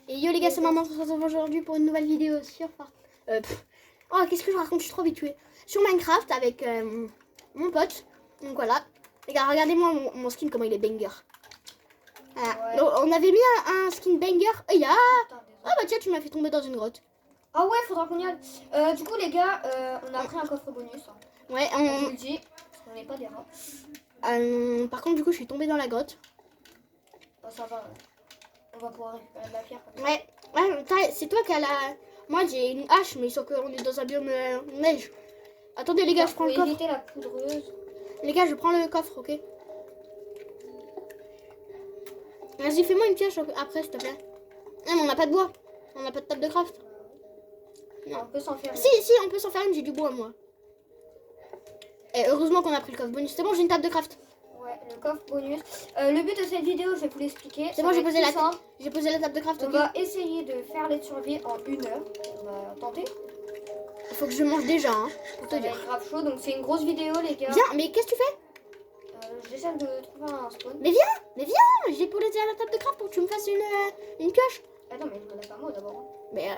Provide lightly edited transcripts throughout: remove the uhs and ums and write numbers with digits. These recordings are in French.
Et yo les gars, c'est maman, on se retrouve aujourd'hui pour une nouvelle vidéo sur... Oh, qu'est-ce que je raconte, je suis trop habituée. Sur Minecraft avec mon pote. Donc voilà. Les gars, regardez-moi mon skin, comment il est banger. Voilà. Ouais. Donc, on avait mis un skin banger. Oh, il y a... Putain, désolé. Ah bah tiens, tu m'as fait tomber dans une grotte. Ah ouais, faudra qu'on y aille. Du coup, les gars, on a pris un coffre bonus. Hein. Ouais, Je vous le dis, parce qu'on n'est pas des rats. par contre, du coup, je suis tombée dans la grotte. Bah, ça va. On va pouvoir récupérer de la pierre. Comme ça. Ouais, c'est toi qui as la... Moi, j'ai une hache, mais sauf qu'on est dans un biome neige. Attendez, les gars, je prends le Faut coffre. éviter la poudreuse. Les gars, je prends le coffre, ok? Vas-y, fais-moi une pioche après, s'il te plaît. Non, mais on n'a pas de bois. On n'a pas de table de craft. Non. On peut s'en faire. Si, on peut s'en faire une, j'ai du bois, moi. Et heureusement qu'on a pris le coffre bonus. C'est bon, j'ai une table de craft. Ouais, le coffre bonus. Le but de cette vidéo, je vais vous l'expliquer. C'est bon, j'ai posé la table de craft, On ok? va essayer de faire les survies en 1 heure. On va tenter. Il faut que je mange déjà, hein, pour te Ça va dire. être grave chaud, donc c'est une grosse vidéo, les gars. Viens, mais qu'est-ce que tu fais? J'essaie de trouver un spawn. Mais viens, j'ai posé à la table de craft pour que tu me fasses une pioche. Ah non, mais je me la fais à moi d'abord. Mais,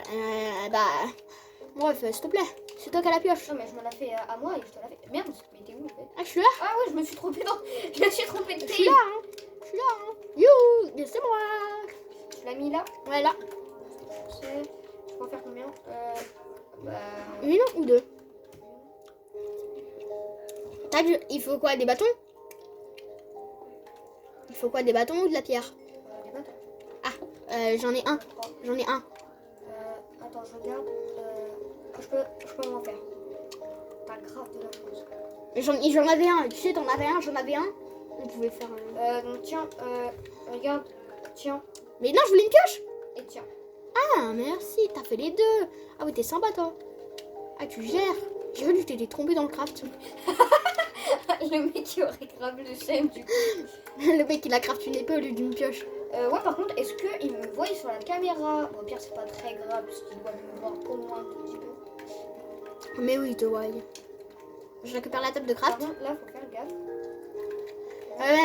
bref, s'il te plaît, c'est toi qui as la pioche. Non, mais je me la fais à moi et je te la fais. Merde, mais t'es où en fait? Ah, je suis là. Ah ouais, je me suis trompée dans. Je me suis trompée de Je suis taille. là, hein. Je suis là, hein. You, c'est moi. Tu l'as mis là? Ouais, là. Je peux en faire combien? Une ou deux? Il faut quoi, des bâtons? Il faut quoi, des bâtons ou de la pierre? Des bâtons. J'en ai un. J'en ai un. Attends, je regarde. Je peux m'en faire. Pas grave de la chose. J'en avais un. Tu sais, t'en avais un, j'en avais un. On pouvait faire un... Donc tiens, regarde. Tiens. Mais non, je voulais une pioche. Et tiens. Ah, merci, t'as fait les deux. Ah oui, t'es sympa, toi. Ah, tu gères. J'ai cru que tu t'étais trompé dans le craft. Le mec qui aurait grave le seum du coup. Le mec, il a craft une épée au lieu d'une pioche. Ouais, par contre, est-ce qu'il me voit sur la caméra? Bon, au pire, c'est pas très grave parce qu'il doit me voir au moins un tout petit peu. Mais oui, il te voit. Je récupère la table de Par craft. contre, là, faut faire gaffe.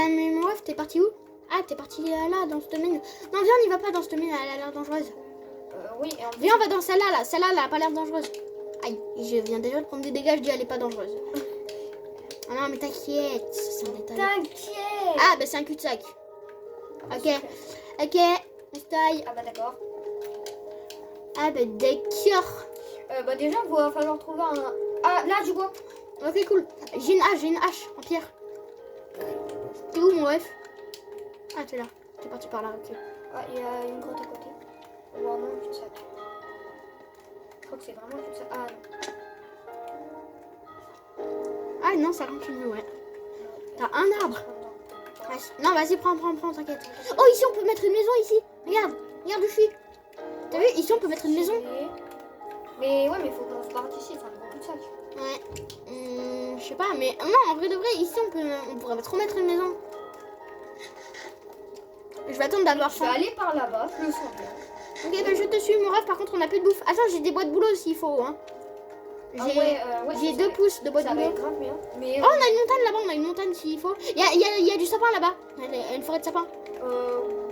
Mais mon ref, t'es parti où? Ah, t'es parti là, dans cette mine. Non, viens, on y va pas dans cette mine, elle a l'air dangereuse. Oui, et en plus, Viens, on va dans celle-là, là. Celle-là, elle a pas l'air dangereuse. Aïe, je viens déjà de prendre des dégâts, je dis elle est pas dangereuse. Ah non, mais t'inquiète, c'est un détail. t'inquiète. Ah, bah c'est un cul-de-sac. Ok, taille. Ah bah d'accord. Ah, bah d'accord. Bah déjà, il va falloir trouver un... Ah, là, du bois. Ok, cool. J'ai une hache en pierre. T'es où, mon ref? Ah, t'es là. T'es parti par là, ok. Ah, il y a une grotte à côté. Ou un non, cul-de-sac. Je crois que c'est vraiment un cul-de-sac. Ah non. Ah non, ça continue, ouais. T'as un arbre. Ah, non, vas-y, prends, t'inquiète. Oh, ici, on peut mettre une maison, ici. Regarde où je suis. T'as vu, ici, on peut mettre une maison. Mais ouais, mais faut qu'on se parte ici, c'est un gros cul-de-sac. Ouais. Je sais pas, mais non, en vrai de vrai, ici, on pourrait trop mettre une maison. Je vais attendre d'avoir Je vais faim. aller par là-bas, je le sens bien. Ok, bah je te suis, mon ref. Par contre, on a plus de bouffe. Attends, j'ai des boîtes de boulot s'il faut, hein. Ah ouais, J'ai ça 2 va- pouces de boîtes Ça de va boulot. être grave bien. Mais Oh, on a une montagne là-bas, on a une montagne s'il faut. Il y a du sapin là-bas. Il y a une forêt de sapin.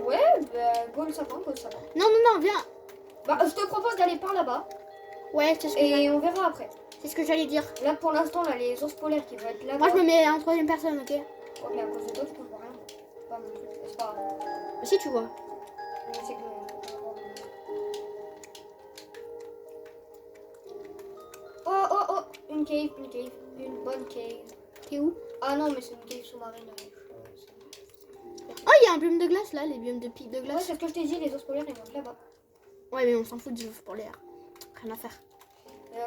ouais, bah go le sapin, Non, viens. Bah, je te propose d'aller par là-bas Ouais, c'est ce que et on verra après. j'allais dire. Là, pour l'instant, là, les ours polaires qui vont être là-bas. Moi, je me mets en troisième personne, ok? Ouais, mais à cause de toi, je comprends rien. C'est pas mon truc, c'est pas grave. Mais si tu vois. Mais c'est que... Oh, une cave, une bonne cave. T'es où? Ah non, mais c'est une cave sous-marine. Oh, il y a un biome de glace là, les biomes de pics de Ouais, glace. c'est ce que je t'ai dit, les ours polaires, ils vont là-bas. Ouais, mais on s'en fout du ouf pour l'air. Rien à faire.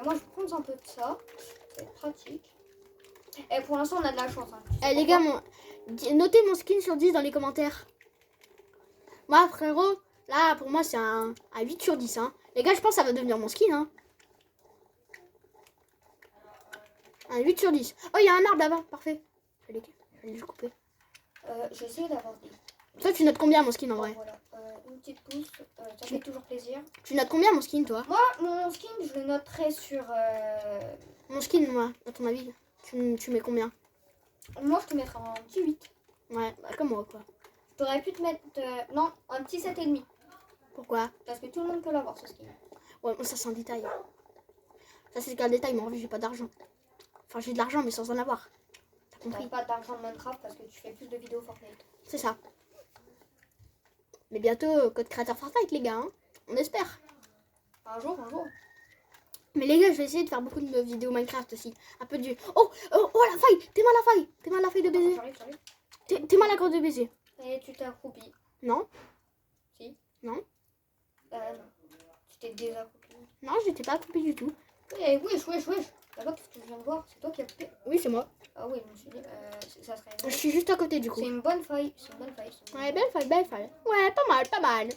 Moi, je prends un peu de ça. Ça va être pratique. Et pour l'instant, on a de la chance. Hein. Eh les gars, notez mon skin sur 10 dans les commentaires. Moi, frérot, là, pour moi, c'est un 8 sur 10. Hein. Les gars, je pense que ça va devenir mon skin. Hein. Un 8 sur 10. Oh, il y a un arbre là-bas. Parfait. Je vais le couper. J'ai essayé d'avoir des... Toi, tu notes combien mon skin en vrai? Voilà. Une petite pouce, ça fait toujours plaisir. Tu notes combien mon skin, toi? Moi, mon skin, je le noterai sur... Mon skin, moi, à ton avis, tu mets combien? Moi, je te mettrai un petit 8. Ouais, bah, comme moi, quoi. Je t'aurais pu te mettre... non, un petit 7,5. Pourquoi? Pourquoi? Parce que tout le monde peut l'avoir, ce skin. Ouais, ça c'est un détail. Ça c'est qu'un détail, mais en vrai j'ai pas d'argent. Enfin j'ai de l'argent mais sans en avoir. T'as T'as compris? pas d'argent de Minecraft parce que tu fais plus de vidéos Fortnite. C'est ça. Mais bientôt, code créateur Fortnite les gars, hein. On espère. Un jour, un jour. Mais les gars, je vais essayer de faire beaucoup de vidéos Minecraft aussi. Un peu du... Oh la faille. T'es mal la faille. T'es mal la faille de baiser. J'arrive. T'es mal la grotte de baiser. Et tu t'es accroupi. Non. Si. Non. Non. Tu t'es désaccroupi. Non, j'étais pas coupée du tout. Eh, wesh. Là-bas, qu'est-ce que je viens de voir? C'est toi qui as coupé? Oui, c'est moi. Ah oui, je me suis dit, ça serait... Je suis juste à côté du coup. C'est une bonne faille. Ouais, belle faille. Ouais, pas mal.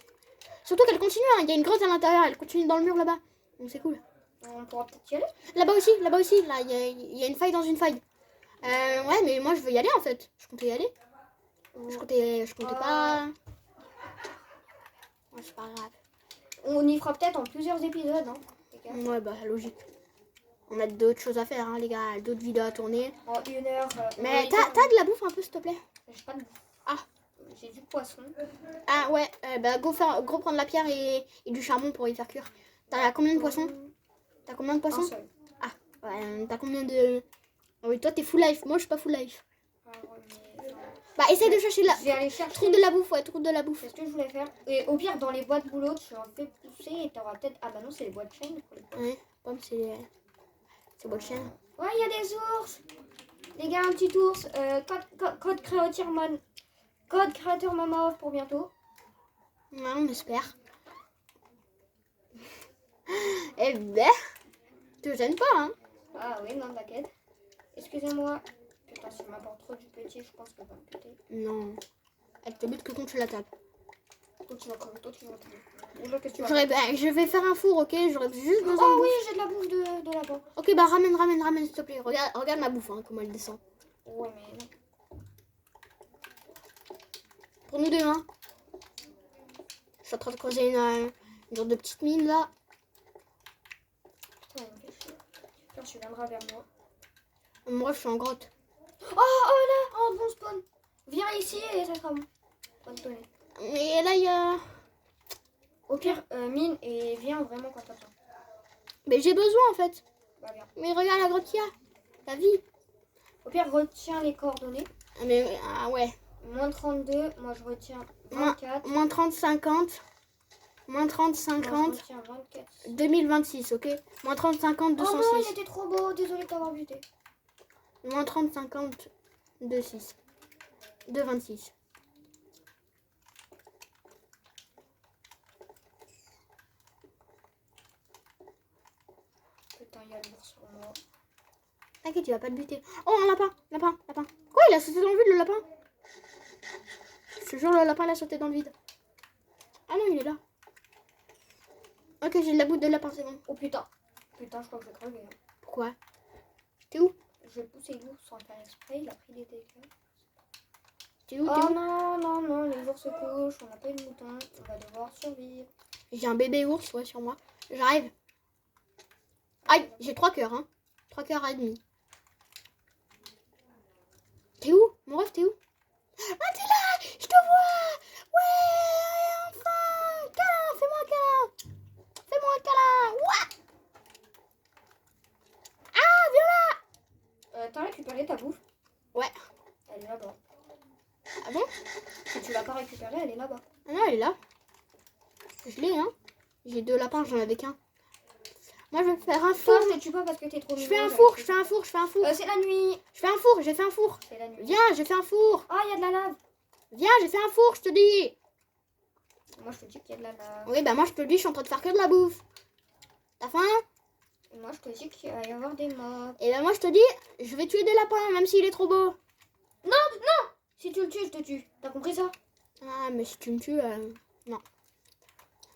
Surtout qu'elle continue, hein. Il y a une grotte à l'intérieur, elle continue dans le mur là-bas. Donc c'est cool. On pourra peut-être y aller. Là-bas aussi, là, il y a une faille dans une faille. Ouais, mais moi je veux y aller en fait. Je comptais y aller. Je comptais pas. Ouais, c'est pas grave. On y fera peut-être en plusieurs épisodes, hein, les gars. Ouais, bah logique. On a d'autres choses à faire, hein, les gars. D'autres vidéos à tourner. En 1 heure. Mais t'as de la bouffe un peu, s'il te plaît? J'ai pas de bouffe. Ah. J'ai du poisson. Ah ouais, bah go prendre la pierre et du charbon pour y faire cuire. T'as combien de poissons? T'as combien de poissons? Un seul. Ouais, t'as combien de... Ah oui, toi t'es full life, moi je suis pas full life. Ah ouais, mais... Bah essaye de chercher Je vais aller chercher. Trouve de la bouffe, ouais, trouve de la bouffe. C'est ce que je voulais faire. Et au pire, dans les boîtes boulot, tu en fais pousser et t'auras peut-être... Ah bah non, c'est les boîtes chaînes pour les poissons. Ouais, pomme c'est votre chien. Ouais, il y a des ours. Les gars, un petit ours. Code créateur Mama pour bientôt. Ouais, on espère. Eh ben, te gêne pas, hein. Ah oui, non, t'inquiète. Excusez-moi. Putain, si je m'apporte trop du petit, je pense que va me péter. Non. Elle te bute que quand tu la tapes. Toi, tu vas crever. Déjà, qu'est-ce que tu vas faire? Je vais faire un four, ok? J'aurais juste besoin de Oh bouffe. oui, j'ai de la bouffe de là-bas. Ok, bah ramène, s'il te plaît. Regarde ma bouffe, hein, comment elle descend. Ouais, mais non. Pour nous deux, hein. Je suis en train de creuser une sorte de petite mine, là. Putain, il me fait chier. Putain, tu viendras vers moi. Moi, je suis en grotte. Oh là, oh bon spawn. Viens ici et ça sera bon. Pas te donner. Mais là, il y a... Au pire, mine et viens vraiment quand t'as besoin. Mais j'ai besoin, en fait. Bah viens. Mais regarde la grotte qu'il y a. La vie. Au pire, retiens les coordonnées. Mais, ah ouais. Moins 32, moi je retiens 24. Moins 30, 50. Moins 30, Moi, 50. je retiens 24. 2026, ok? Moins 30, 50, Oh non, 206. il était trop beau, désolé de t'avoir buté. Moins 30, 50, 26. 226. Putain, il y a l'ours sur moi. T'inquiète, tu vas pas te buter. Oh, un lapin. Quoi, il a sauté dans le vide, le lapin? Je te jure, le lapin, il a sauté dans le vide. Ah non, il est là. Ok, j'ai de la goutte de lapin, c'est bon. Oh putain. Putain, je crois que je vais crever. Hein. Pourquoi? T'es où? Je vais pousser l'ours sans faire exprès, il a pris des dégâts. T'es où? Oh non, les ours se couchent, on n'a pas eu de mouton, on va devoir survivre. J'ai un bébé ours, ouais, sur moi. J'arrive. Aïe, j'ai 3 cœurs, hein. 3 cœurs et demi. T'es où? Mon ref, t'es où? Ah, t'es là! Je te vois! Ouais! Enfin! Câlin! Fais-moi un câlin! Fais-moi un câlin! Ouais! Ah, viens là! T'as récupéré ta bouffe? Ouais. Elle est là-bas. Ah bon? Si tu l'as pas récupérée, elle est là-bas. Ah non, elle est là. Je l'ai, hein. J'ai 2 lapins, j'en avais qu'un. Moi, je vais faire un four. Toi, je te tue pas parce que t'es trop Je mignon, fais un j'avais four, cru. je fais un four, je fais un four. C'est la nuit. Je fais un four, j'ai fait un four. C'est la nuit. Viens, j'ai fait un four. Ah, il y a de la lave. Viens, j'ai fait un four, je te dis. Moi, je te dis qu'il y a de la lave. Oui, bah moi, je te le dis, je suis en train de faire que de la bouffe. T'as faim? Et moi, je te dis qu'il va y avoir des mobs. Et bah moi, je te dis, je vais tuer des lapins, même s'il est trop beau. Si tu le tues, je te tue. T'as compris ça? Ah, mais si tu me tues, non.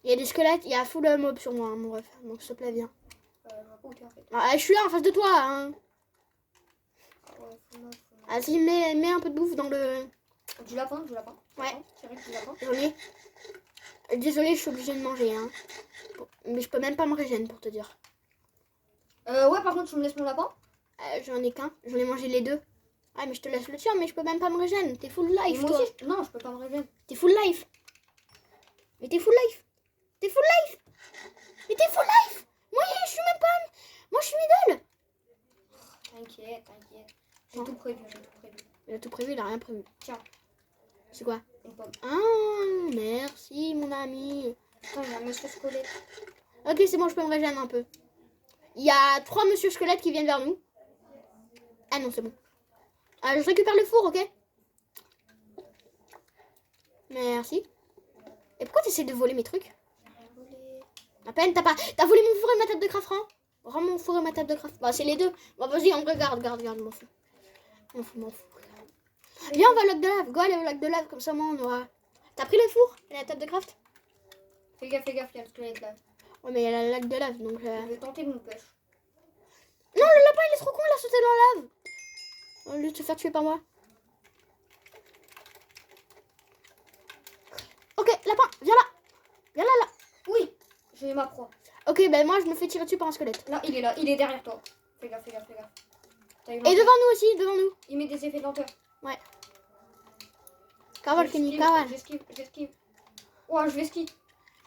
Il y a des squelettes, il y a full mob sur moi, hein, mon ref. Donc, s'il te plaît, viens. Je vois pas où t'es en fait. Ah, je suis là, en face de toi, hein. Ah ouais, faut mob. Vas-y, mets un peu de bouffe dans le... Du lapin. Ouais. C'est vrai que du lapin. J'en ai. Désolée, je suis obligée de manger, hein. Mais je peux même pas me régénérer, pour te dire. Ouais, par contre, tu me laisses mon lapin? J'en ai qu'un, j'en ai mangé les 2. Ah, mais je te laisse le tien, mais je peux même pas me régénérer. T'es full Et life, moi toi. aussi, non, je peux pas me régénérer. T'es full life. Mais t'es full life. prévu, j'ai tout prévu. Il a tout prévu, il a rien prévu. Tiens. C'est quoi? Une pomme. Ah, merci mon ami. Attends, il y a un monsieur squelette. Ok, c'est bon, je peux me régénérer un peu. Il y a 3 monsieur squelettes qui viennent vers nous. Ah non, c'est bon. Je récupère le four, ok? Merci. Et pourquoi tu essaies de voler mes trucs? À peine, t'as volé mon four et ma table de craft, hein? Rends mon four et ma table de craft. Bah, c'est les deux. Bah, vas-y, on regarde, garde, m'en fous. M'en fous. Viens, on va au lac de lave. Go, aller au lac de lave, comme ça, moi, on aura... T'as pris le four et la table de craft? Fais gaffe, il y a le squelette là. Ouais, mais il y a le lac de lave, donc... Je vais tenter mon pêche. Non, le lapin, il est trop con, il a sauté dans la lave. Au lieu de se faire tuer par moi. Ok, lapin, viens là. Viens là. Oui, j'ai ma proie. Ok, ben moi, je me fais tirer dessus par un squelette. Là, il est derrière toi. Fais gaffe. T'as eu Et lenteur. devant nous aussi, devant nous. Il met des effets de lenteur. Cavale, Kenny, cavale. J'esquive. Ouais, je vais ski.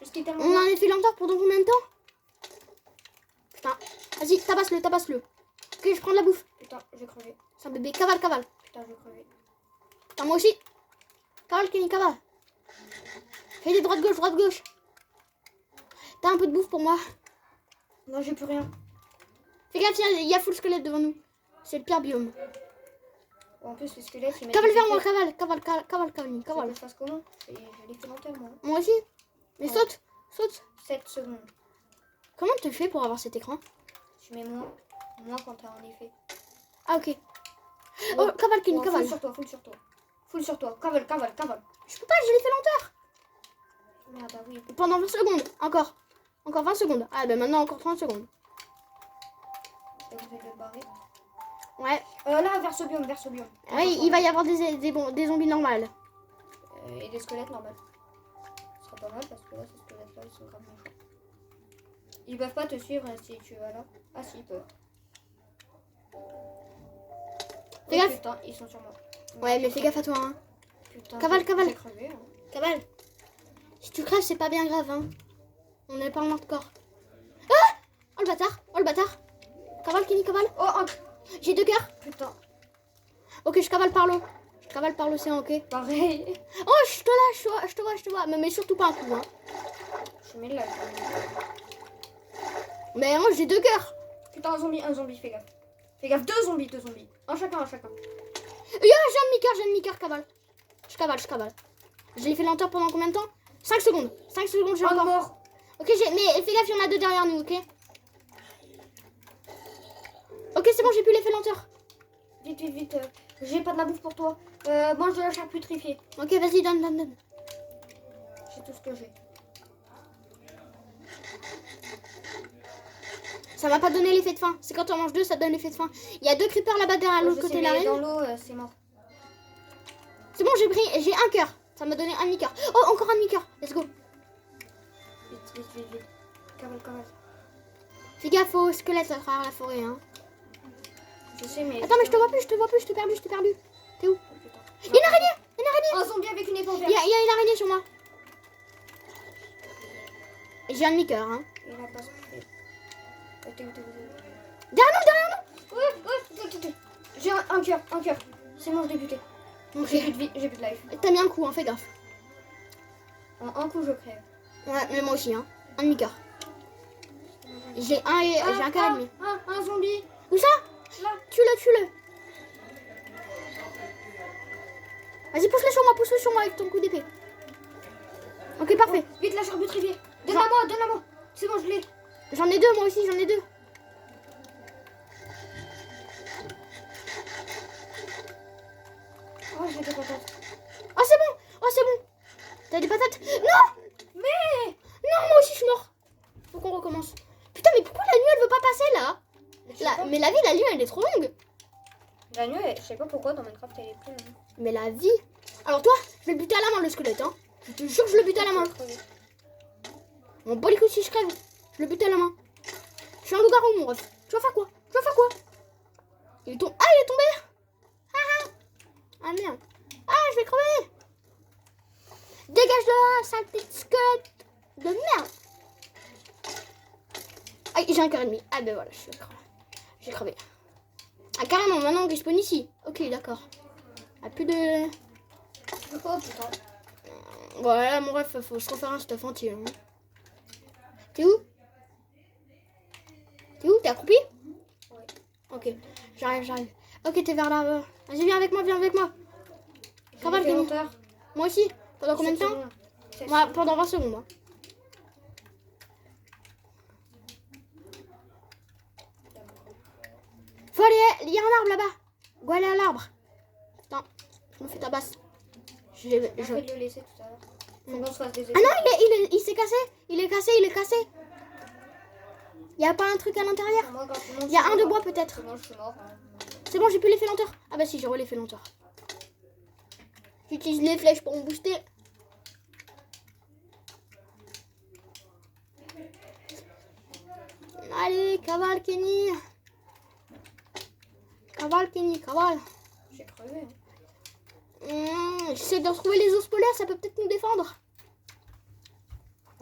Je skie tellement. On a un effet lenteur pendant combien de temps? Putain, vas-y, tabasse-le. Ok, je prends de la bouffe. Putain, j'ai crevé. C'est un bébé, cavale. Putain, j'ai crevé. Putain, moi aussi. Cavale, Kenny, cavale. Fais des droite-gauche. T'as un peu de bouffe pour moi? Non, j'ai plus rien. Fais gaffe, il y a full squelette devant nous. C'est le pire biome. En plus, les squelettes, ils mettent. Cavale des vers moi, effets. cavale, Tu veux cavale. que je fasse comment? J'ai l'effet lenteur, moi. Moi aussi. Mais Ouais. saute. 7 secondes. Comment tu fais pour avoir cet écran? Tu mets moins quand t'as un effet. Ah, ok. Oh, cavale, Kenny, cavale. Full sur toi. Cavale. Je peux pas, j'ai l'effet lenteur. Merde, ah oui. Pendant 20 secondes, encore 20 secondes. Ah, ben maintenant, encore 30 secondes. Je vais essayer de le barrer. Ouais. Là, vers ce biome. Oui, il va y avoir des zombies normales. Et des squelettes normales. Ce sera pas mal parce que là, ces squelettes-là, ils sont grave méchants. Ils peuvent pas te suivre si tu vas là. Ah si, ils peuvent. Fais gaffe. Putain, ils sont sur moi. Ouais, mais fais gaffe à toi, hein. Putain, Cavale. j'ai crevé, hein. Cavale. Si tu crèves, c'est pas bien grave, hein. On n'est pas en mort corps. Ah! Oh le bâtard. Cavale, Kenny, cavale. Oh, J'ai 2 cœurs. putain. Ok, je cavale par l'eau. L'océan, ok. Pareil. Oh, je te vois. Mais surtout pas un coup, hein. Je mets là. Mais moi, j'ai 2 cœurs. Putain, un zombie, fais gaffe. Fais gaffe, 2 zombies. Un chacun. J'ai un demi-cœur, cavale. Je cavale. J'ai fait lenteur pendant combien de temps? 5 secondes, j'ai Un encore. mort. Ok, mais fais gaffe, il y en a 2 derrière nous, ok? Ok, c'est bon, j'ai plus l'effet lenteur. Vite. J'ai pas de la bouffe pour toi. Mange de la charcuterie. Ok, vas-y, donne. J'ai tout ce que j'ai. Ça m'a pas donné l'effet de faim. C'est quand on mange 2, ça donne l'effet de faim. Il y a 2 creepers là-bas derrière l'autre côté de la Dans reine. l'eau, c'est mort. C'est bon, j'ai un cœur. Ça m'a donné un demi-cœur. Oh, encore un demi-cœur. Let's go. Vite. Cavale. Fais gaffe au squelette à travers la forêt, hein. Je sais, mais. Attends, mais je te vois plus, je t'ai perdu. T'es où? Oh, putain. Il y a une araignée. Un zombie avec une épée Il y a une araignée sur moi. Et j'ai un demi-cœur, hein. Il a pas spray. T'es où? Derrière nous. Ouais. J'ai un cœur. C'est bon, je l'ai buté. Ok. J'ai plus de vie, j'ai plus de life. T'as mis un coup, hein, fais gaffe. En un coup, je crève. Ouais, mais moi aussi, hein. Un demi-cœur. J'ai un cœur et demi. Un zombie. Où ça? Là. Tue-le. Vas-y, pousse-le sur moi avec ton coup d'épée. Ok, parfait. Vite, la charcuterie. Donne-la-moi. C'est bon, je l'ai. J'en ai 2, moi aussi, j'en ai 2. Oh, j'ai des patates. Oh, c'est bon. T'as des patates? Non. Mais Non, moi aussi, je suis mort. Faut qu'on recommence. Putain, mais pourquoi la nuit, elle veut pas passer, là? Mais la vie, la nuit, elle est trop longue. La nuit, je sais pas pourquoi dans Minecraft elle est plus longue. Mais la vie... Alors toi, je vais le buter à la main, le squelette, hein. Je te jure que je le bute à la main. On bat les couilles si je crève. Je le bute à la main. Je suis un loup-garou, mon ref. Tu vas faire quoi? Il est tombé. Ah, il est tombé. Ah merde. Ah, je vais crever. Dégage de là, sale petit squelette de merde. Aïe, j'ai un cœur et demi. Ah ben voilà, j'ai crevé. Ah, carrément, maintenant on respawn ici. Ok, d'accord. Ah, plus de... Oh putain. Voilà, mon ref, faut se refaire un stuff entier. Hein. T'es où? T'es où? T'es accroupi? Ouais. Ok, j'arrive. Ok, t'es vers là. Vas-y, viens avec moi. Cavale, J'ai fait Kenny. lenteur. Moi aussi. Pendant combien de 7 temps? secondes. 7 Moi, secondes. pendant 20 secondes. Moi. Faut aller, il y a un arbre là-bas. Go aller à l'arbre. Putain, je me fais tabasse. J'ai bien fait de le laisser tout à l'heure. Faut qu'on se fasse des Ah non, il s'est cassé. Il est cassé. Il y a pas un truc à l'intérieur? Il y a un de bois peut-être. Moi, je suis mort. Hein. C'est bon, j'ai plus l'effet lenteur. Ah bah si, j'ai l'effet lenteur. J'utilise les flèches pour me booster. Allez, cavale Kenny. Cavale. J'ai crevé. Hein. J'essaie de retrouver les os polaires, ça peut peut-être nous défendre.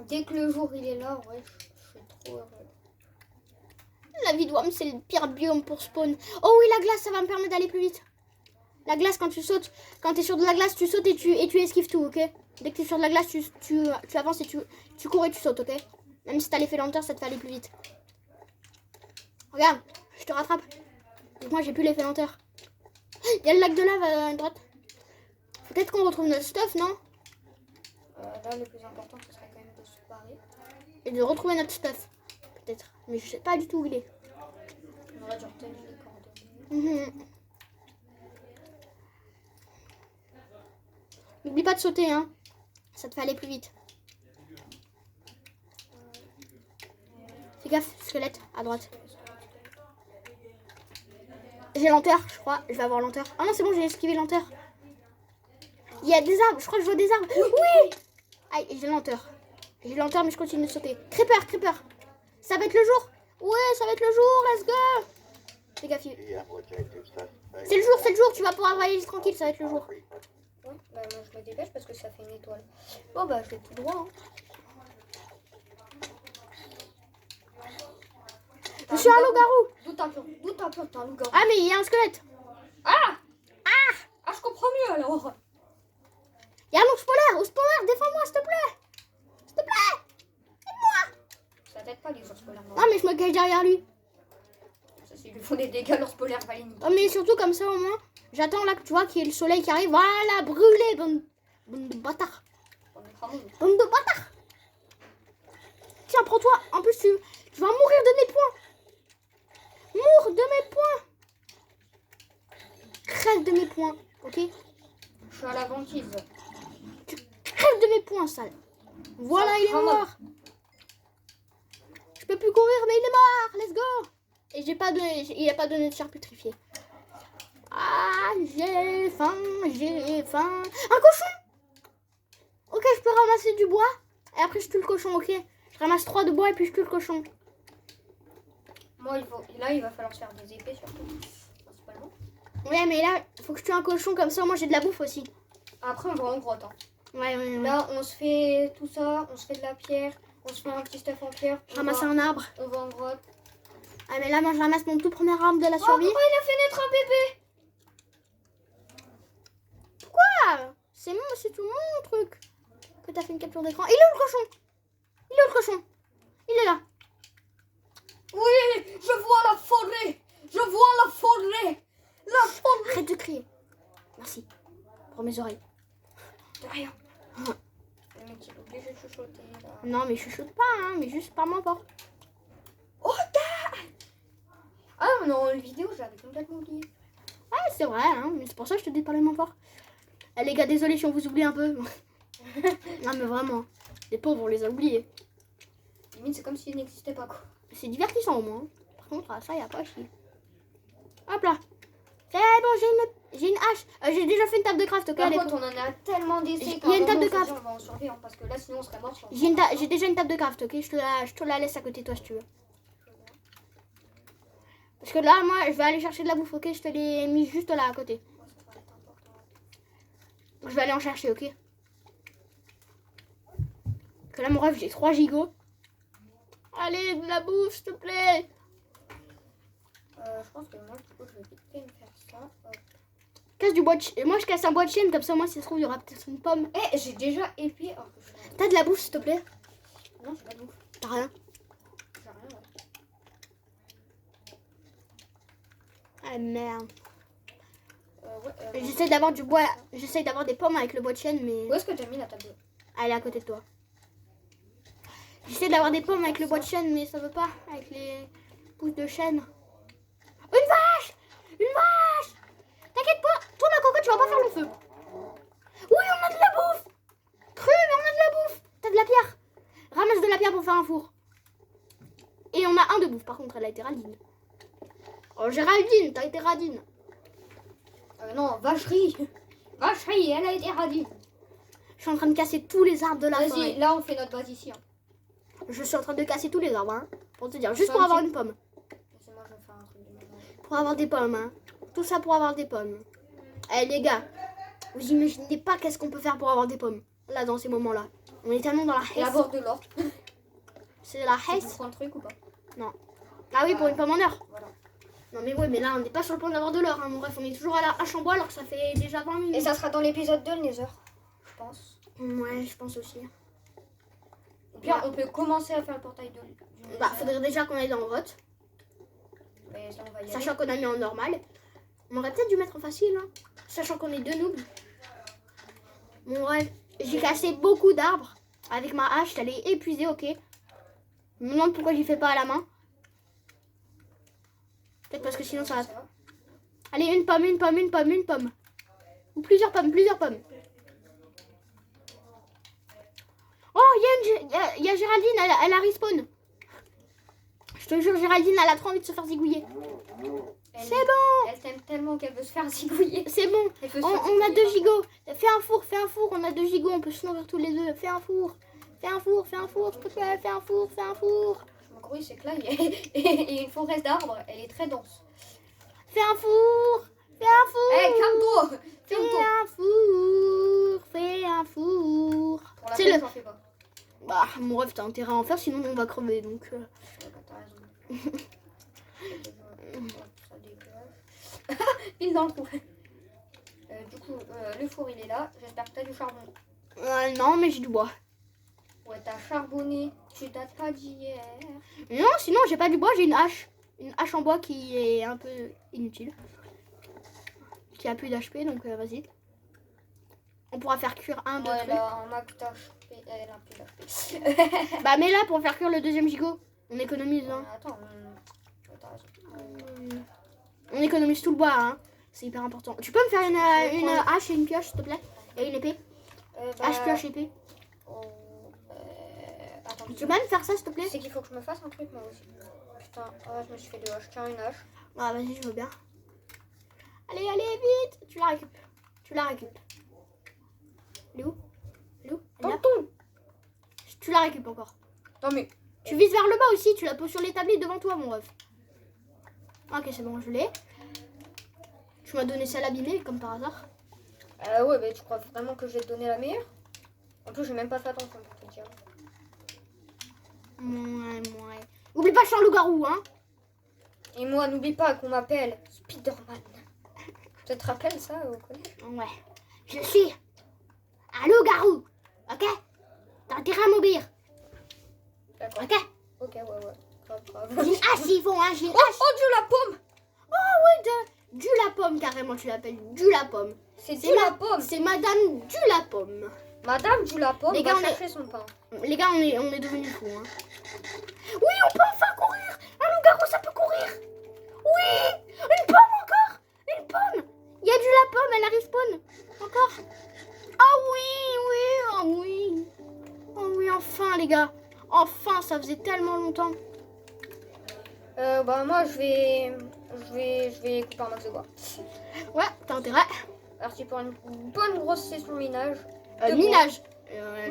Dès que le jour il est là, ouais, je suis trop heureux. La vie d'Wam, c'est le pire biome pour spawn. Oh oui, la glace, ça va me permettre d'aller plus vite. La glace, quand tu sautes, quand tu es sur de la glace, tu sautes et tu esquives tout, ok? Dès que tu es sur de la glace, tu avances et tu cours et tu sautes, ok? Même si t'as l'effet lenteur, ça te fait aller plus vite. Regarde, je te rattrape. Donc moi, j'ai plus l'effet lenteur. Il y a le lac de lave à droite. Peut-être qu'on retrouve notre stuff, non? Là, le plus important, ce serait quand même de se barrer. Et de retrouver notre stuff. Peut-être. Mais je sais pas du tout où il est. On aurait dû retenir les coordonnées. N'oublie pas de sauter, hein. Ça te fait aller plus vite. Fais gaffe, squelette, à droite. J'ai lenteur, je crois. Je vais avoir lenteur. Ah non, c'est bon, j'ai esquivé lenteur. Il y a des arbres, je crois que je vois des arbres. Oui. Aïe, j'ai lenteur. J'ai lenteur, mais je continue de sauter. Creeper. Ça va être le jour. Ouais, ça va être le jour, let's go. Fais gaffe. C'est le jour, tu vas pouvoir voyager tranquille, ça va être le jour. Ouais, bah moi je me dépêche parce que ça fait une étoile. Bon bah je vais tout droit. Hein. Je suis un loup-garou. D'où t'as peur, t'es un loup-garou. Ah, mais il y a un squelette. Ah, je comprends mieux alors. Il y a un ours polaire, défends-moi, s'il te plaît. Aide-moi. Ça t'aide pas les ours polaires. Non, mais je me cache derrière lui. Ça, s'ils lui font des dégâts, l'ours polaire va les niquer. Oh, mais surtout comme ça, au moins, j'attends là que tu vois qu'il y ait le soleil qui arrive. Voilà, brûler, bande de bâtards. Bande de bâtards. Tiens, prends-toi. En plus, tu vas mourir de mes points. Crève de mes points, ok? Je suis à la banquise. Tu crèves de mes points, sale. Voilà, il est mort. Je peux plus courir, mais il est mort. Let's go. Et il a pas donné de chair putrifiée. Ah, j'ai faim. Un cochon. Ok, je peux ramasser du bois. Et après, je tue le cochon, ok? Je ramasse 3 de bois et puis je tue le cochon. Moi, il va falloir se faire des épées surtout. Principalement. Ouais, mais là, faut que je tue un cochon comme ça. Moi, j'ai de la bouffe aussi. Après, on va en grotte. Hein. Ouais. Là, on se fait tout ça. On se fait de la pierre. On se fait un petit stuff en pierre. Je ramasse un arbre. On va en grotte. Ah, mais là, moi, je ramasse mon tout premier arbre de la survie. Oh, il a fait naître un bébé. Pourquoi? C'est tout mon truc. Que t'as fait une capture d'écran. Il est où le cochon? Il est là. Oui, je vois la forêt. Arrête de crier. Merci. Pour mes oreilles. De rien. Le mec, il est obligé de chuchoter, là. Non, mais je chuchote pas, hein, mais juste par moi fort. Oh, ah non, la vidéo, j'avais complètement oublié. Ouais, c'est vrai, hein, mais c'est pour ça que je te dis de parler moins fort. Eh, les gars, désolé si on vous oublie un peu. Non, mais vraiment. Les pauvres, on les a oubliés. Limite, c'est comme s'il n'existait pas, quoi. C'est divertissant au moins. Par contre, ça, y a pas à chier. Hop là. C'est bon, j'ai une hache. J'ai déjà fait une table de craft, ok? Par allez. contre, on en a tellement d'essais Il y a une table de craft. On va en survivre, parce que là, sinon, on serait mort. J'ai déjà une table de craft, ok? Je te la laisse à côté de toi si tu veux. Parce que là, moi, je vais aller chercher de la bouffe, ok? Je te l'ai mis juste là à côté. Je vais aller en chercher, ok? Parce que là, mon rêve, j'ai 3 gigots. Allez, de la bouffe, s'il te plaît. Je pense que moi, du coup, je vais vite fait me faire ça. Hop. Casse du bois de chaîne. Moi, je casse un bois de chaîne, comme ça, moi, si ça se trouve, il y aura peut-être une pomme. Eh, j'ai déjà épée. Alors que je... T'as de la bouffe, s'il te plaît? Non, j'ai pas de bouffe. T'as rien? J'ai rien, ouais. Ah merde. Ouais, J'essaie d'avoir du bois. J'essaie d'avoir des pommes avec le bois de chêne, mais. Où est-ce que t'as mis la table? Elle est à côté de toi. J'essaie d'avoir des pommes avec le bois de chêne, mais ça veut pas. Avec les pousses de chêne. Une vache! Une vache! T'inquiète pas, toi ma cocotte, tu vas pas faire le feu. Oui, on a de la bouffe! Cru, mais on a de la bouffe! T'as de la pierre. Ramasse de la pierre pour faire un four. Et on a un de bouffe, par contre, elle a été radine. Oh, Géraldine, t'as été radine. Non, vacherie. Vacherie, elle a été radine. Je suis en train de casser tous les arbres de la Vas-y, forêt. là, on fait notre base ici. Hein. Je suis en train de casser tous les arbres, hein, pour te dire, juste Fais pour un avoir petit- une pomme. C'est moi, je vais faire un truc de ménage. Pour avoir des pommes, hein. Tout ça pour avoir des pommes. Eh les gars, vous imaginez pas qu'est-ce qu'on peut faire pour avoir des pommes. Là, dans ces moments-là. On est tellement dans la Et haisse. avoir de l'or. C'est la Tu haisse. prends le truc ou pas? Ah oui, pour une pomme en or. Voilà. Non mais ouais, mais là, on n'est pas sur le point d'avoir de l'or. Hein. Bon, bref, on est toujours à la hache en bois alors que ça fait déjà 20 minutes. Et ça sera dans l'épisode 2, le Nether. Je pense. Ouais, je pense aussi. Ou bien, on peut commencer à faire le portail du Nether. Bah, faudrait déjà qu'on aille dans le vote. Mais ça, on va y aller. Sachant qu'on a mis en normal. On aurait peut-être dû mettre en facile. Hein. Sachant qu'on est deux noobs. Bon, bref. J'ai cassé beaucoup d'arbres. Avec ma hache, elle est épuisée, ok. Je me demande pourquoi j'y fais pas à la main. Peut-être parce que sinon ça va. Allez, une pomme, une pomme, une pomme, une pomme. Ou plusieurs pommes, plusieurs pommes. Oh, il y a Géraldine, elle a respawn. Je te jure, Géraldine, elle a trop envie de se faire zigouiller. C'est bon, Elle t'aime tellement qu'elle veut se faire zigouiller. c'est bon. Elle veut se On faire a zigouiller 2 par gigots. Fais un four, on a 2 gigots, on peut se nourrir tous les deux. Fais un four. Fais un four, s'il te plaît. Fais un four, fais un four. Mon gros, c'est que là, il y a une forêt d'arbres. Elle est très dense. Fais un four. Fais un four. Eh, calme-toi. Fais Calme-toi. un four. Fais un four. Pour la C'est peine, le- j'en fais pas. Bah, mon rêve, t'as intérêt à en faire, sinon on va crever. Donc, Ouais, bah, t'as raison. Ça dégage. Pile dans le trou. Du coup, le four, il est là. J'espère que t'as du charbon. non, mais j'ai du bois. Ouais, t'as charbonné. Tu dates pas d'hier. Non, sinon, j'ai pas du bois, j'ai une hache. Une hache en bois qui est un peu inutile. Qui a plus d'HP, donc vas-y. On pourra faire cuire un, deux Ouais, trucs. là, en max d'HP. Elle a plus d'HP. Bah, mais là, pour faire cuire le deuxième gigot, on économise. Hein. Attends, ouais, t'as raison. On économise tout le bois, hein. C'est hyper important. Tu peux me faire une hache et une pioche, s'il te plaît? Et une épée? Bah, Hache, pioche, épée. oh, attends. Tu peux même faire ça, s'il te plaît? C'est qu'il faut que je me fasse un truc, moi aussi. Putain, je me suis fait deux haches. Tiens, une hache. Ah, vas-y, je veux bien. Allez, allez, vite! Tu la récupères. Tu la récupères. Elle est où? Elle est où? Elle est là? Tonton. Tu la récupères encore. Non, mais. Tu vises vers le bas aussi, tu la poses sur l'établi devant toi, mon ref. Ok, c'est bon, je l'ai. Tu m'as donné celle abîmée, comme par hasard. Ouais, mais tu crois vraiment que je vais te donner la meilleure? En plus, j'ai même pas fait attention pour te dire. Ouais. Oublie pas, je suis un loup-garou, hein. Et moi, n'oublie pas qu'on m'appelle Spider-Man. Tu te rappelles ça au collège? Ouais. Je suis un loup-garou, ok? T'as intérêt à m'obéir, D'accord. ok? Ok, ouais. Grave. J'ai une hache, s'il faut, hein, j'ai une Oh, hache. oh, Dieu, la pomme! Oh, oui, du la pomme, carrément, tu l'appelles du la pomme. C'est C'est Dieu, la pomme! C'est madame du la pomme. Madame Dieu, la pomme, Les gars, va on est- chercher son pain. Les gars, on est devenus fous, hein. Oui, on peut enfin courir. Un loup-garou, ça peut courir. Oui, une pomme encore. Une pomme. Il y a du la pomme, elle arrive spawn. Encore. Ah oui. Oh oui, enfin, les gars. Enfin, ça faisait tellement longtemps. Bah, moi, je vais couper un max de bois. Ouais, t'as intérêt. Parti pour une bonne grosse session minage. De Minage.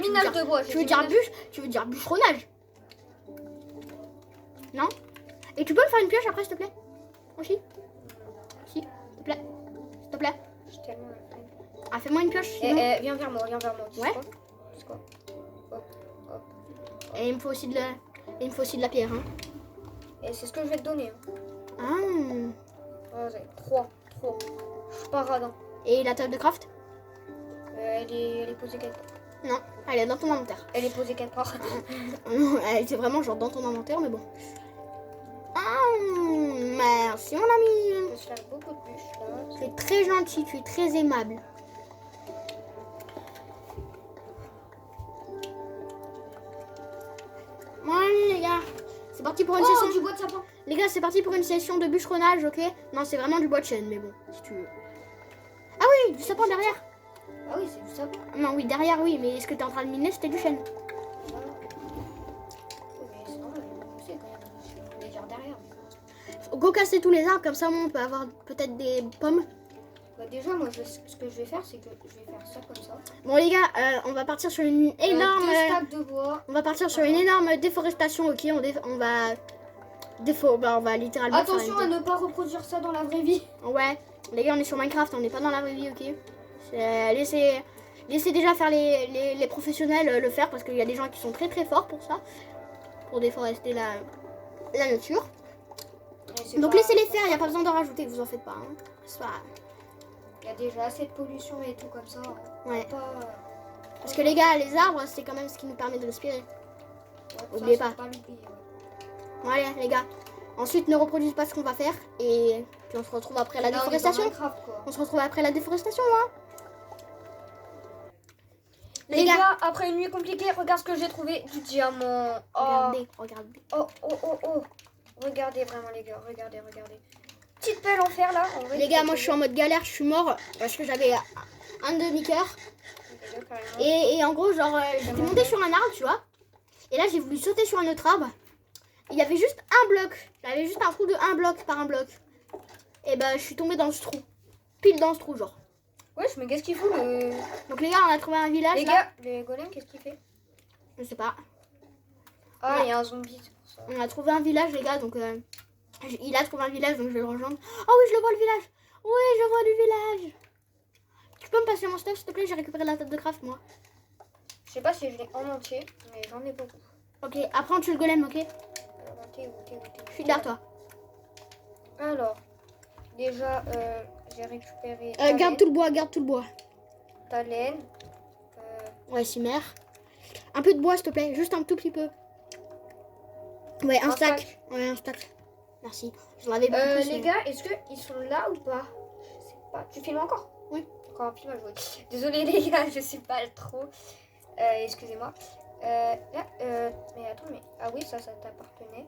Minage de bois. Tu veux dire tu veux dire bûcheronnage? Non? Et tu peux me faire une pioche après, s'il te plaît? Aussi? Si, s'il te plaît. S'il te plaît. J'ai tellement la flemme. Ah, fais-moi une pioche. sinon- Viens vers moi. Tu sais Ouais. quoi? C'est quoi? Et il me faut aussi de la pierre, hein. Et c'est ce que je vais te donner. Hein. Ah. Ouais, 3. Je suis pas radin. Et la table de craft? Elle est posée quelque part. Non, elle est dans ton inventaire. Elle est posée quelque part. Non, elle était vraiment genre dans ton inventaire, mais bon. Ah, merci mon ami. Je peux se faire beaucoup de bûches là. Tu es très gentil, tu es très aimable. Bon, allez, les gars, c'est parti pour une Oh, session. du bois de sapin. Les gars, c'est parti pour une session de bûcheronnage, ok? Non, c'est vraiment du bois de chêne, mais bon, si tu veux. Ah oui, du sapin derrière. Ah oui, c'est du sapin. Non, oui, derrière, oui, mais ce que t'es en train de miner, c'était du chêne. Voilà. Oui, mais c'est normal, je sais quand même. Je voulais dire derrière. Go casser tous les arbres, comme ça, on peut avoir peut-être des pommes. Bah déjà, moi, ce que je vais faire, c'est que je vais faire ça comme ça. Bon, les gars, on va partir sur une énorme... 2 stacks de bois. On va partir sur une énorme déforestation, ok? On va... on va littéralement Attention faire à ne pas reproduire ça dans la vraie vie. Ouais, les gars, on est sur Minecraft, on n'est pas dans la vraie vie, ok? Laissez déjà faire les professionnels le faire, parce qu'il y a des gens qui sont très très forts pour ça. Pour déforester la nature. Donc laissez-les faire, il n'y a pas besoin d'en rajouter, vous en faites pas. Hein. C'est pas... Il y a déjà assez de pollution et tout comme ça. Ouais. Pas... Parce que les gars, les arbres, c'est quand même ce qui nous permet de respirer. Ouais, Oubliez ça, pas. faut pas l'oublier, ouais. Bon, allez, les gars. Ensuite, ne reproduisez pas ce qu'on va faire. Et puis on se retrouve après la Là, on est dans déforestation. Minecraft, quoi. On se retrouve après la déforestation, hein. Les gars, après une nuit compliquée, regarde ce que j'ai trouvé. Du diamant. Oh. Regardez. Oh. Regardez vraiment, les gars. Regardez. Petite pelle en fer, là. En vrai, Les gars, moi je suis en mode galère, je suis mort parce que j'avais un demi-cœur. Et en gros, genre, j'étais montée sur un arbre, tu vois. Et là, j'ai voulu sauter sur un autre arbre. Il y avait juste un bloc. J'avais juste un trou de 1 bloc par 1 bloc. Et bah, je suis tombée dans ce trou. Pile dans ce trou, genre. Wesh, mais qu'est-ce qu'il fout le... Donc, les gars, on a trouvé un village. Les là. gars, le golem, qu'est-ce qu'il fait? Je sais pas. Ah, Ouais. il y a un zombie, c'est pour ça. On a trouvé un village, les gars. Donc, il a trouvé un village, donc je vais le rejoindre. Oh oui, je le vois le village. Oui, je vois le village. Tu peux me passer mon stuff, s'il te plaît? J'ai récupéré la table de craft, moi. Je sais pas si je l'ai en entier, mais j'en ai beaucoup. Ok, après on tue le golem, ok? Alors, t'es où? Je suis derrière toi. Alors, déjà, j'ai récupéré Garde tout le bois. ta laine. Ouais, Cimer. Un peu de bois, s'il te plaît, juste un tout petit peu. Ouais, un stack. Ouais, un stack. Merci. J'en avais beaucoup plus, les mais- gars, est-ce qu'ils sont là ou pas? Je sais pas. Tu filmes encore? Oui. Encore un film à jouer. Désolée les gars, je sais pas trop. Excusez-moi. Là, mais attends, mais... Ah oui, ça t'appartenait.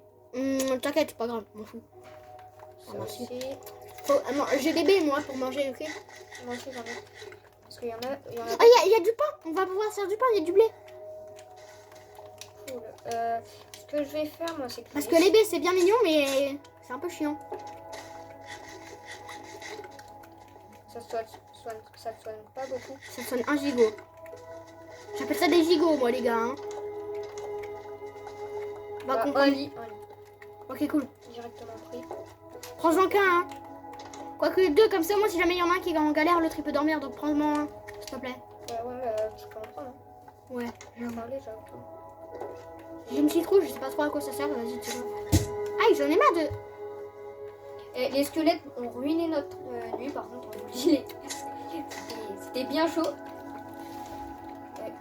T'inquiète, c'est pas grave, m'en fous. Ça merci. aussi. Non, j'ai des baies, moi, pour manger, ok? Moi aussi, j'en ai. Parce qu'il y en a... Ah, il y a du pain. On va pouvoir faire du pain, il y a du blé. Cool. Ce que je vais faire, moi, c'est que... Parce que les baies, c'est bien mignon, mais c'est un peu chiant. Ça te soigne pas beaucoup. Ça sonne un gigot. J'appelle ça des gigots, moi, les gars. Hein. On va Bah, comprendre. un lit. Ok, cool. Directement pris. Prends-en qu'un, hein. Quoique 2, comme ça, moi, si jamais il y en a un qui est en galère, l'autre, il peut dormir. Donc, prends-en un, s'il te plaît. Ouais, mais tu peux en prendre. Hein. Ouais, j'avoue. Parler, j'avoue. J'ai une petite rouge, je sais pas trop à quoi ça sert. Vas-y, tu vois. Ah, j'en ai marre de... Et les squelettes ont ruiné notre nuit, par contre, on vous le dit. C'était bien chaud.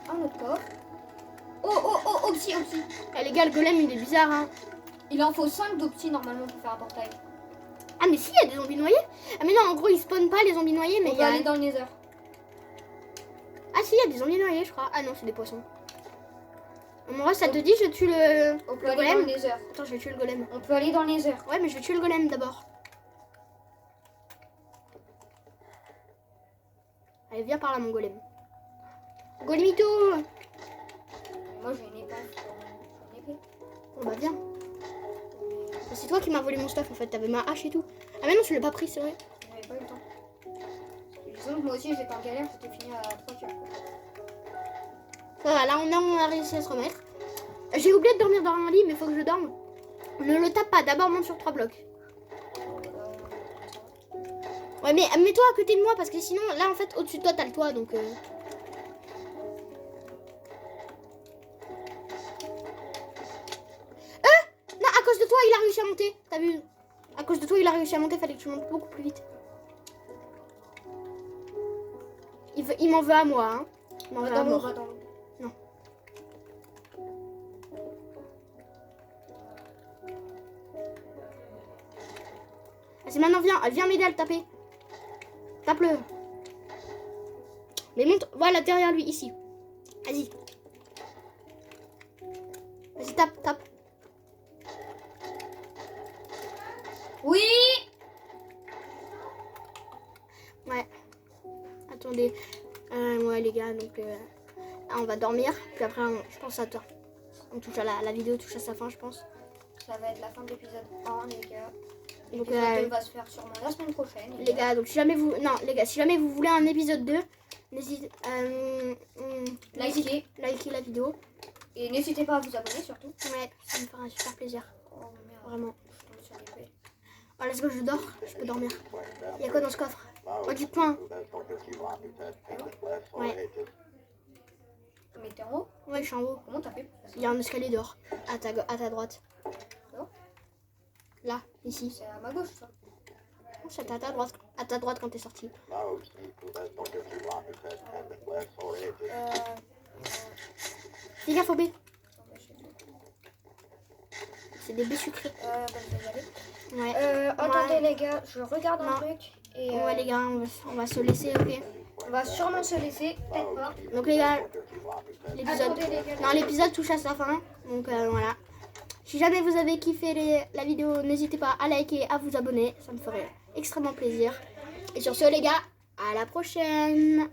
Un autre coffre. Oh, psy. Eh, les gars, le golem, il est bizarre, hein. Il en faut 5 d'opti normalement pour faire un portail. Ah, mais si, il y a des zombies noyés. Ah, mais non, en gros, ils spawnent pas, les zombies noyés, mais On il peut y a... aller dans le nether. Ah, si, il y a des zombies noyés, je crois. Ah non, c'est des poissons. Moi, ça te dit, je tue le On peut le aller dans le golem? nether. Attends, je vais tuer le golem. On peut aller dans le nether. Ouais, mais je vais tuer le golem d'abord. Allez, viens par là, mon golem. Golemito! Moi j'ai une épée. Une épée. Oh, bah, viens. C'est toi qui m'as volé mon stuff, en fait. T'avais ma hache et tout. Ah, mais non, tu l'as pas pris, c'est vrai. J'avais pas eu le temps. Disons que moi aussi j'étais en galère, j'étais fini à 3 kills. Ça va, là, on a réussi à se remettre. J'ai oublié de dormir dans un lit, mais faut que je dorme. Ne le tape pas, d'abord monte sur 3 blocs. Ouais, mais mets-toi à côté de moi, parce que sinon, là, en fait, au-dessus de toi, t'as le toit, donc... Non, à cause de toi, il a réussi à monter. T'as vu? À cause de toi, il a réussi à monter, fallait que tu montes beaucoup plus vite. Il m'en veut à moi, hein. Il m'en veut Va à dans l'eau, moi. va dans l'eau. Vas-y, maintenant, viens m'aider à le taper. Tape-le. Mais monte, voilà, derrière lui, ici. Vas-y. Vas-y, tape. Oui. Ouais. Attendez. Ouais, les gars, donc... on va dormir. Puis après, je pense à toi. On touche à la vidéo touche à sa fin, je pense. Ça va être la fin de l'épisode 1, les gars. Donc, L'épisode 2 va se faire sûrement la semaine prochaine. les gars, donc si jamais vous... Non, les gars, si jamais vous voulez un épisode 2, n'hésitez... likez la vidéo. Et n'hésitez pas à vous abonner surtout. Ouais, ça me fera un super plaisir. Oh merde, Vraiment. je tombe sur l'épée. Oh, let's go, je dors. Je peux dormir. Il y a quoi dans ce coffre? Oh, du pain. Ouais. Mais t'es en haut? Ouais, je suis en haut. Comment t'as fait? Il y a un escalier dehors. À ta droite. Non. Là, ici. C'est à ma gauche ça. C'est à ta droite. À ta droite quand t'es sorti. Fais gaffe au B. C'est des baies sucrées. Je vais y aller. Ouais. Attendez Ouais. les gars, je regarde un Non. truc. Et Ouais, les gars, on va se laisser, ok? on va sûrement se laisser, peut-être pas. Donc, les gars, l'épisode. Attendez les gars. Non, l'épisode touche à sa fin. Donc, voilà. Si jamais vous avez kiffé la vidéo, n'hésitez pas à liker, à vous abonner. Ça me ferait extrêmement plaisir. Et sur ce, les gars, à la prochaine!